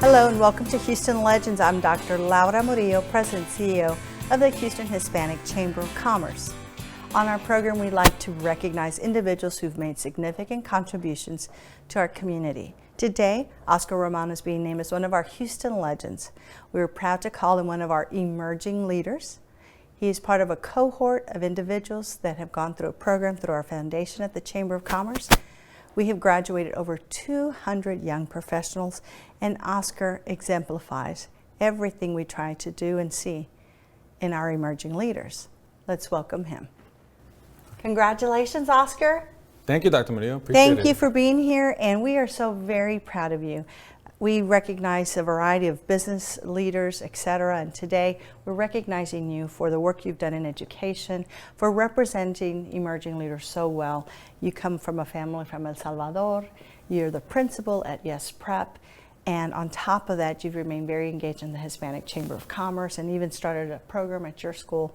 Hello and welcome to Houston Legends. I'm Dr. Laura Murillo, President and CEO of the Houston Hispanic Chamber of Commerce. On our program, we like to recognize individuals who've made significant contributions to our community. Today, Oscar Romano is being named as one of our Houston Legends. We are proud to call him one of our emerging leaders. He is part of a cohort of individuals that have gone through a program through our foundation at the Chamber of Commerce. We have graduated over 200 young professionals, and Oscar exemplifies everything we try to do and see in our emerging leaders. Let's welcome him. Congratulations, Oscar. Thank you, Dr. Murillo. Appreciate it. Thank you for being here, and we are so very proud of you. We recognize a variety of business leaders, etc., and today we're recognizing you for the work you've done in education, for representing emerging leaders so well. You come from a family from El Salvador, you're the principal at Yes Prep, and on top of that, you've remained very engaged in the Hispanic Chamber of Commerce and even started a program at your school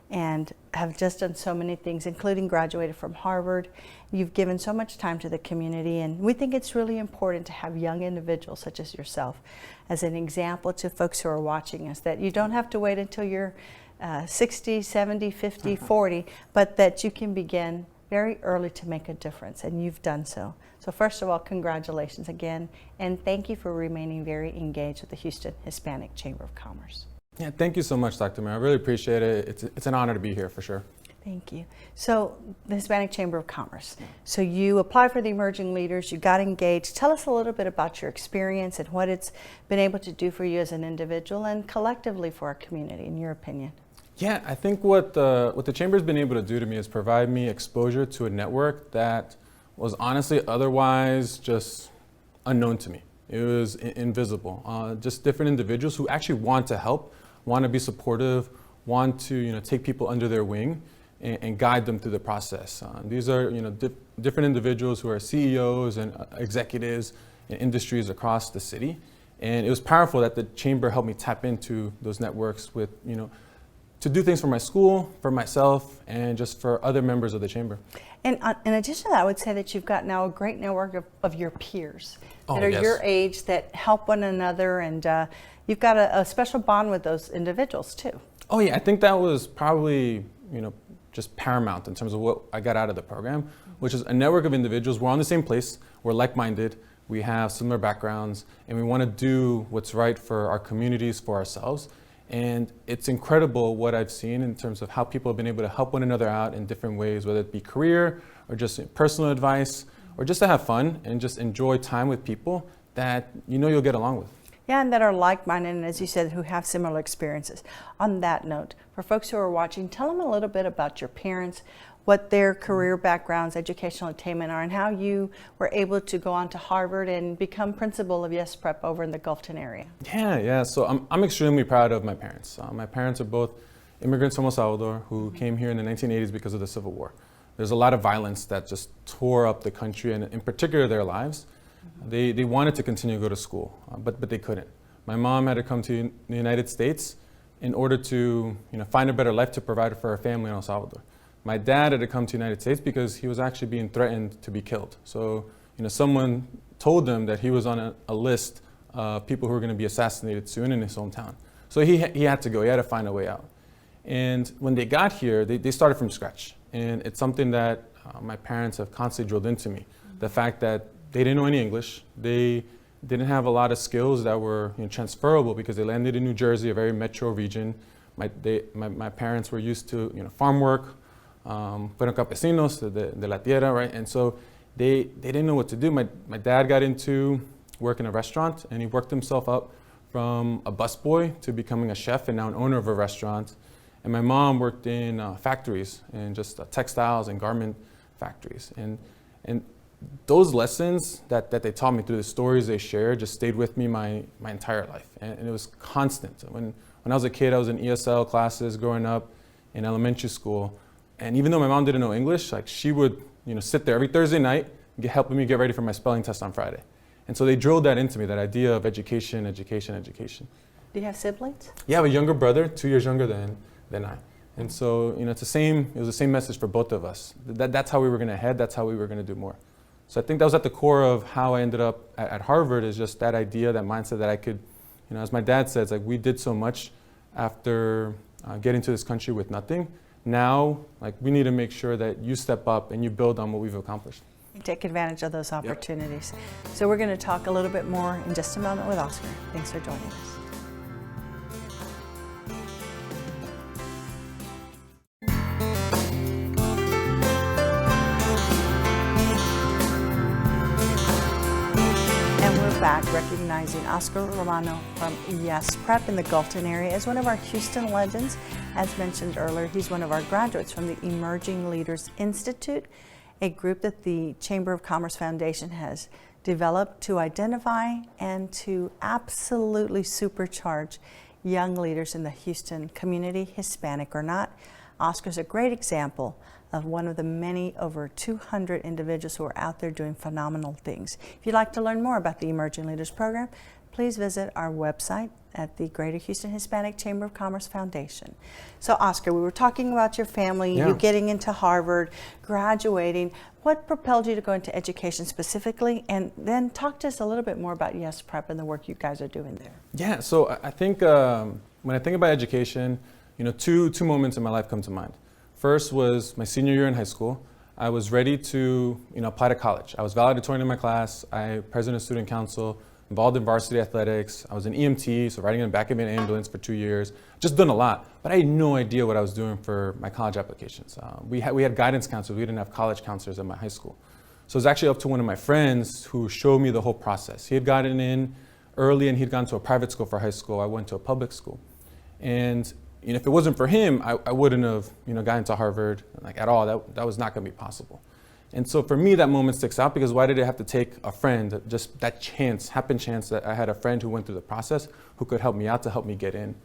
and have just done so many things, including graduated from Harvard. You've given so much time to the community, and we think it's really important to have young individuals such as yourself as an example to folks who are watching us, that you don't have to wait until you're 60, 70, 50, 40, but that you can begin very early to make a difference, and you've done so. So first of all, congratulations again, and thank you for remaining very engaged with the Houston Hispanic Chamber of Commerce. Yeah, thank you so much, Dr. Mayor. I really appreciate it. It's an honor to be here for sure. Thank you. So the Hispanic Chamber of Commerce. So you applied for the emerging leaders, you got engaged. Tell us a little bit about your experience and what it's been able to do for you as an individual and collectively for our community, in your opinion. Yeah, I think what the Chamber's been able to do to me is provide me exposure to a network that was honestly otherwise just unknown to me. It was invisible. Just different individuals who actually want to help, want to be supportive, want to take people under their wing and guide them through the process. These are different individuals who are CEOs and executives in industries across the city, and it was powerful that the Chamber helped me tap into those networks with to do things for my school, for myself, and just for other members of the Chamber. And in addition to that, I would say that you've got now a great network of your peers that are your age that help one another, and you've got a special bond with those individuals too. Oh yeah, I think that was probably just paramount in terms of what I got out of the program, which is a network of individuals. We're on the same place, we're like-minded, we have similar backgrounds, and we want to do what's right for our communities, for ourselves. And it's incredible what I've seen in terms of how people have been able to help one another out in different ways, whether it be career or just personal advice or just to have fun and just enjoy time with people that you'll get along with. Yeah, and that are like-minded, and as you said, who have similar experiences. On that note, for folks who are watching, tell them a little bit about your parents, what their career backgrounds, educational attainment are, and how you were able to go on to Harvard and become principal of Yes Prep over in the Gulfton area. Yeah. So I'm extremely proud of my parents. My parents are both immigrants from El Salvador who came here in the 1980s because of the Civil War. There's a lot of violence that just tore up the country, and in particular their lives. They wanted to continue to go to school, but they couldn't. My mom had to come to the United States in order to find a better life to provide for her family in El Salvador. My dad had to come to the United States because he was actually being threatened to be killed. So someone told them that he was on a list of people who were going to be assassinated soon in his hometown. So he had to go, he had to find a way out. And when they got here, they started from scratch. And it's something that my parents have constantly drilled into me. The fact that they didn't know any English. They didn't have a lot of skills that were transferable because they landed in New Jersey, a very metro region. My parents were used to farm work, fueron campesinos de la tierra, right? And so they didn't know what to do. My dad got into work in a restaurant, and he worked himself up from a busboy to becoming a chef and now an owner of a restaurant. And my mom worked in factories, and just textiles and garment factories. And those lessons that they taught me through the stories they shared just stayed with me my entire life. And it was constant. When I was a kid, I was in ESL classes growing up in elementary school. And even though my mom didn't know English, she would sit there every Thursday night, helping me get ready for my spelling test on Friday. And so they drilled that into me, that idea of education. Do you have siblings? Yeah, I have a younger brother, 2 years younger than I. And so, it was the same message for both of us. That's how we were going to head, that's how we were going to do more. So I think that was at the core of how I ended up at Harvard, is just that idea, that mindset that I could, as my dad says, like, we did so much after getting to this country with nothing. Now, like, we need to make sure that you step up and you build on what we've accomplished. Take advantage of those opportunities. Yep. So we're going to talk a little bit more in just a moment with Oscar. Thanks for joining us. Back recognizing Oscar Romano from Yes Prep in the Gulfton area as one of our Houston legends. As mentioned earlier, he's one of our graduates from the Emerging Leaders Institute, a group that the Chamber of Commerce Foundation has developed to identify and to absolutely supercharge young leaders in the Houston community, Hispanic or not. Oscar's a great example of one of the many over 200 individuals who are out there doing phenomenal things. If you'd like to learn more about the Emerging Leaders Program, please visit our website at the Greater Houston Hispanic Chamber of Commerce Foundation. So Oscar, we were talking about your family, you getting into Harvard, graduating. What propelled you to go into education specifically? And then talk to us a little bit more about Yes Prep and the work you guys are doing there. Yeah, so I think when I think about education, two moments in my life come to mind. First was my senior year in high school. I was ready to apply to college. I was valedictorian in my class. I president of student council, involved in varsity athletics. I was an EMT, so riding in the back of an ambulance for 2 years. Just done a lot, but I had no idea what I was doing for my college applications. We had guidance counselors. We didn't have college counselors at my high school. So it was actually up to one of my friends who showed me the whole process. He had gotten in early and he'd gone to a private school for high school. I went to a public school. And if it wasn't for him, I wouldn't have gotten into Harvard at all. That was not going to be possible. And so for me, that moment sticks out because why did it have to take a friend, just that happen chance that I had a friend who went through the process who could help me out to help me get in.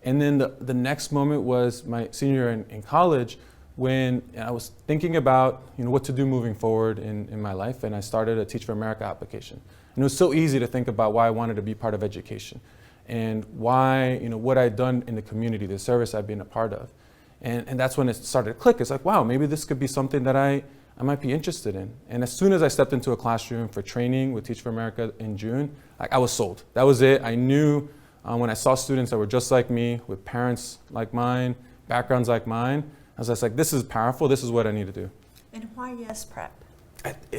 And then the next moment was my senior year in college when I was thinking about what to do moving forward in my life, and I started a Teach for America application. And it was so easy to think about why I wanted to be part of education and why, what I'd done in the community, the service I'd been a part of. And that's when it started to click. It's like, wow, maybe this could be something that I might be interested in. And as soon as I stepped into a classroom for training with Teach for America in June, I was sold. That was it. I knew when I saw students that were just like me, with parents like mine, backgrounds like mine, I was just like, this is powerful. This is what I need to do. And why Yes Prep?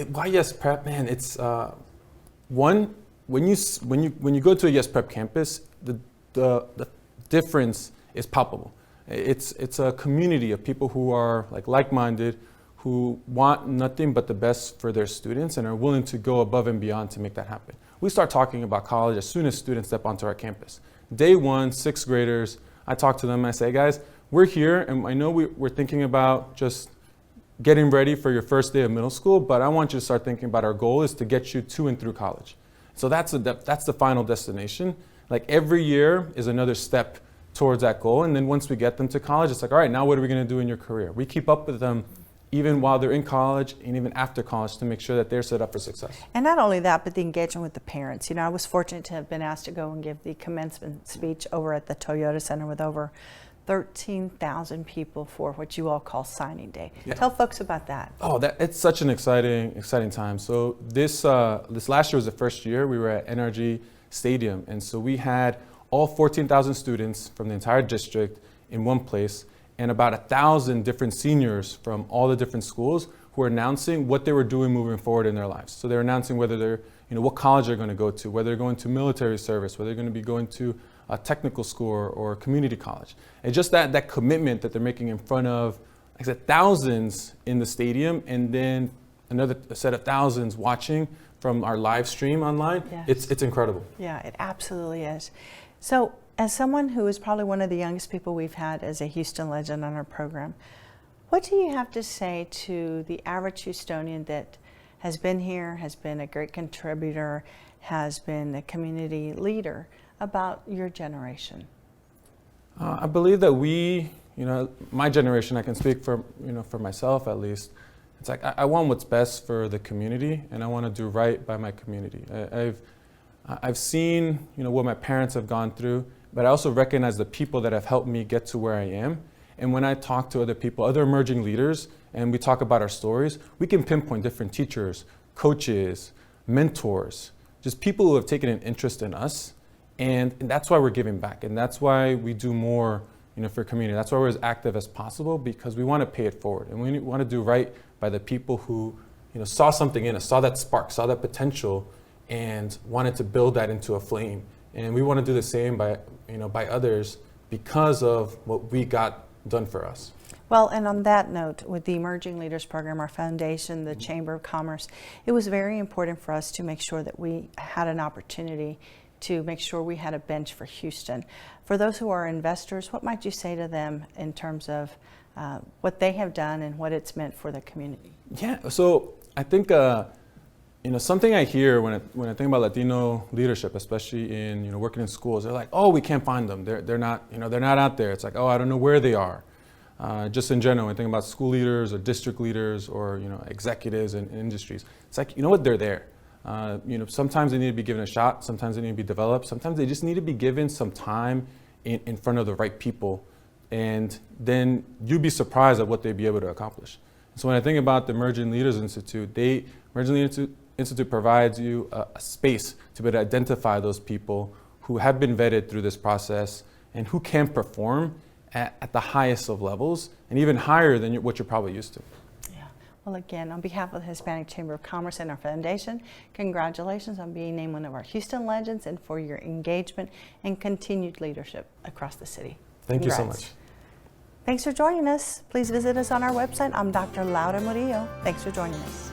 Why Yes Prep, man? It's one. When you go to a Yes Prep campus, the difference is palpable. It's a community of people who are like-minded, who want nothing but the best for their students and are willing to go above and beyond to make that happen. We start talking about college as soon as students step onto our campus. Day one, sixth graders, I talk to them and I say, guys, we're here and I know we're thinking about just getting ready for your first day of middle school, but I want you to start thinking about our goal is to get you to and through college. So that's the final destination. Like every year is another step towards that goal. And then once we get them to college, it's like, all right, now what are we going to do in your career? We keep up with them even while they're in college and even after college to make sure that they're set up for success. And not only that, but the engagement with the parents. I was fortunate to have been asked to go and give the commencement speech over at the Toyota Center with over 13,000 people for what you all call signing day. Yeah. Tell folks about that. Oh, it's such an exciting time. So this last year was the first year we were at NRG Stadium, and so we had all 14,000 students from the entire district in one place, and about 1,000 different seniors from all the different schools who were announcing what they were doing moving forward in their lives. So they're announcing whether they're, what college they're going to go to, whether they're going to military service, whether they're going to be going to a technical school or community college. And just that commitment that they're making in front of, like I said, thousands in the stadium, and then another set of thousands watching from our live stream online. Yes. It's incredible. Yeah, it absolutely is. So as someone who is probably one of the youngest people we've had as a Houston legend on our program, what do you have to say to the average Houstonian that has been here, has been a great contributor, has been a community leader about your generation? I believe that my generation, I can speak for myself at least. It's like I want what's best for the community, and I want to do right by my community. I've seen what my parents have gone through, but I also recognize the people that have helped me get to where I am. And when I talk to other people, other emerging leaders, and we talk about our stories, we can pinpoint different teachers, coaches, mentors, just people who have taken an interest in us. And that's why we're giving back. And that's why we do more, for community. That's why we're as active as possible, because we want to pay it forward. And we want to do right by the people who, saw something in us, saw that spark, saw that potential, and wanted to build that into a flame. And we want to do the same by others because of what we got done for us. Well, and on that note, with the Emerging Leaders Program, our foundation, the Chamber of Commerce, it was very important for us to make sure that we had an opportunity to make sure we had a bench for Houston. For those who are investors, what might you say to them in terms of what they have done and what it's meant for the community? Yeah, so I think something I hear when I think about Latino leadership, especially in working in schools, they're like, oh, we can't find them. They're not out there. It's like, oh, I don't know where they are. Just in general, when I think about school leaders or district leaders or executives in industries, it's like, what, they're there. Sometimes they need to be given a shot. Sometimes they need to be developed. Sometimes they just need to be given some time in front of the right people, and then you'd be surprised at what they'd be able to accomplish. So when I think about the Emerging Leaders Institute, Emerging Leaders Institute provides you a space to be able to identify those people who have been vetted through this process and who can perform at the highest of levels and even higher than what you're probably used to. Yeah. Well, again, on behalf of the Hispanic Chamber of Commerce and our foundation, congratulations on being named one of our Houston Legends and for your engagement and continued leadership across the city. Thank you so much. Thanks for joining us. Please visit us on our website. I'm Dr. Laura Murillo. Thanks for joining us.